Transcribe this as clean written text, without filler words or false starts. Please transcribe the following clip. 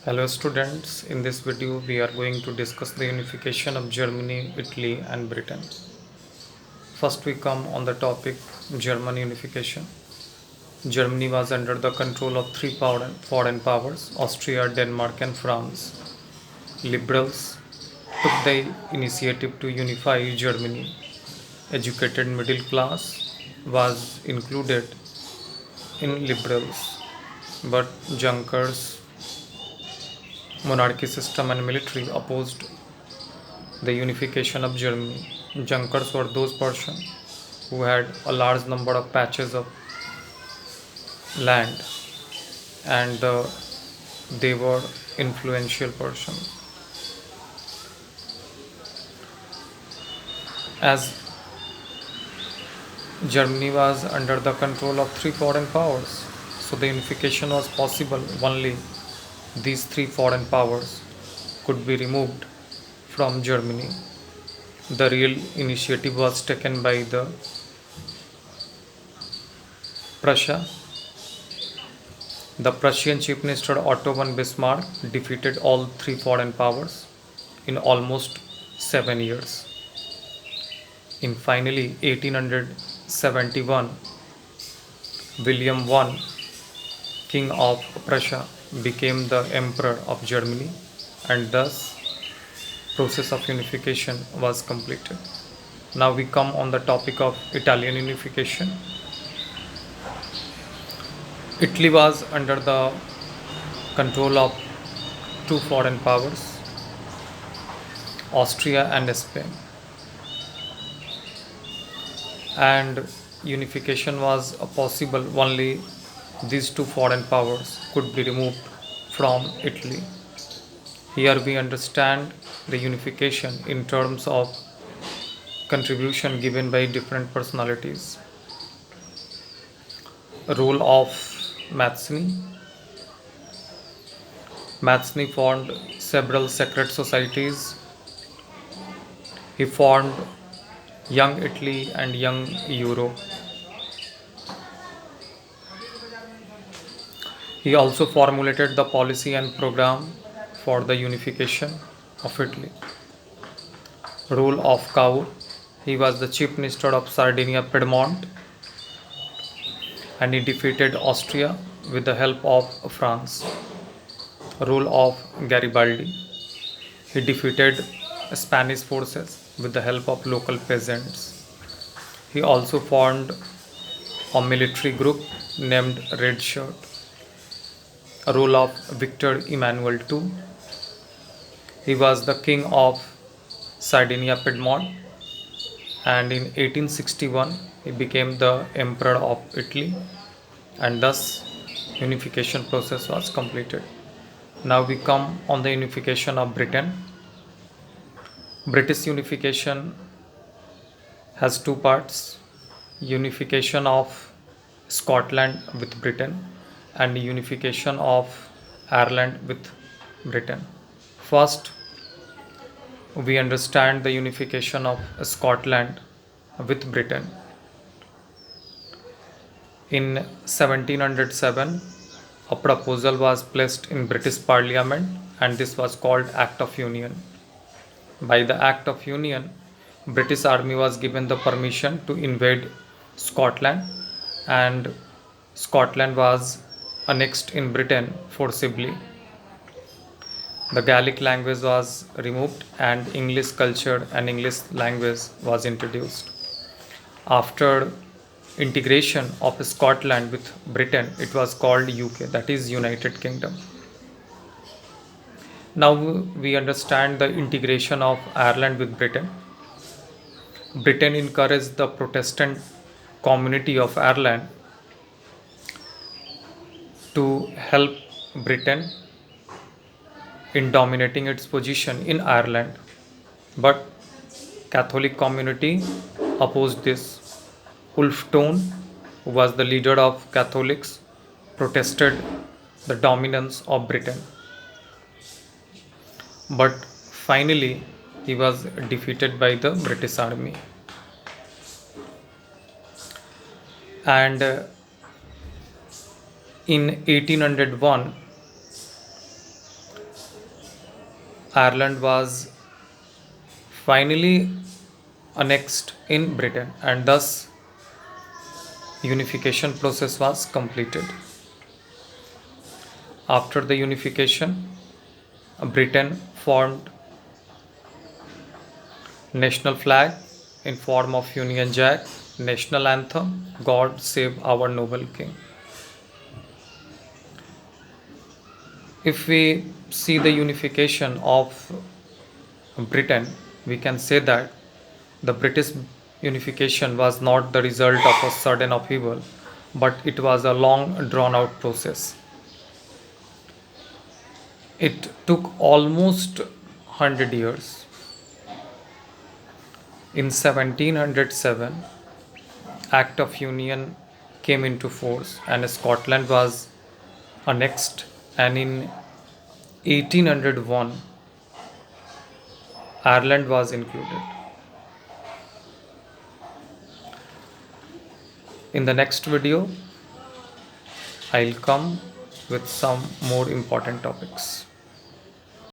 Hello students, in this video we are going to discuss the unification of Germany, Italy and Britain. First we come on the topic German unification. Germany was under the control of three foreign powers, Austria, Denmark and France. Liberals took the initiative to unify Germany. Educated middle class was included in liberals, but Junkers, monarchy system and military opposed the unification of Germany. Junkers were those persons who had a large number of patches of land and they were influential persons. As Germany was under the control of three foreign powers, so the unification was possible only these three foreign powers could be removed from Germany. The real initiative was taken by the Prussia. The Prussian Chief Minister Otto von Bismarck defeated all three foreign powers in almost 7 years. In finally 1871, William I, King of Prussia, became the Emperor of Germany, and thus process of unification was completed. Now we come on the topic of Italian unification. Italy was under the control of two foreign powers, Austria and Spain. And unification was possible only these two foreign powers could be removed from Italy. Here we understand the unification in terms of contribution given by different personalities. Role of Mazzini. Mazzini formed several secret societies. He formed Young Italy and Young Europe. He also formulated the policy and program for the unification of Italy. Role of Cavour. He was the chief minister of Sardinia Piedmont and he defeated Austria with the help of France. Role of Garibaldi. He defeated Spanish forces with the help of local peasants. He also formed a military group named Red Shirt. Role of Victor Emmanuel II. He was the king of Sardinia Piedmont and in 1861 he became the emperor of Italy and thus unification process was completed. Now we come on the unification of Britain. British unification has two parts: unification of Scotland with Britain and unification of Ireland with Britain. First, we understand the unification of Scotland with Britain. In 1707, a proposal was placed in British Parliament and this was called Act of Union. By the Act of Union, British Army was given the permission to invade Scotland and Scotland was annexed in Britain forcibly. The Gaelic language was removed and English culture and English language was introduced. After integration of Scotland with Britain, it was called UK, that is United Kingdom. Now we understand the integration of Ireland with Britain. Britain encouraged the Protestant community of Ireland to help Britain in dominating its position in Ireland, but Catholic community opposed this. Ulf Tone, who was the leader of Catholics, protested the dominance of Britain, but finally he was defeated by the British Army. And in 1801, Ireland was finally annexed in Britain, and thus unification process was completed. After the unification, Britain formed national flag in form of Union Jack, national anthem, God save our noble king. If we see the unification of Britain, we can say that the British unification was not the result of a sudden upheaval, but it was a long drawn out process. It took almost 100 years. In 1707, Act of Union came into force and Scotland was annexed, and in 1801 Ireland was included. In the next video, I'll come with some more important topics.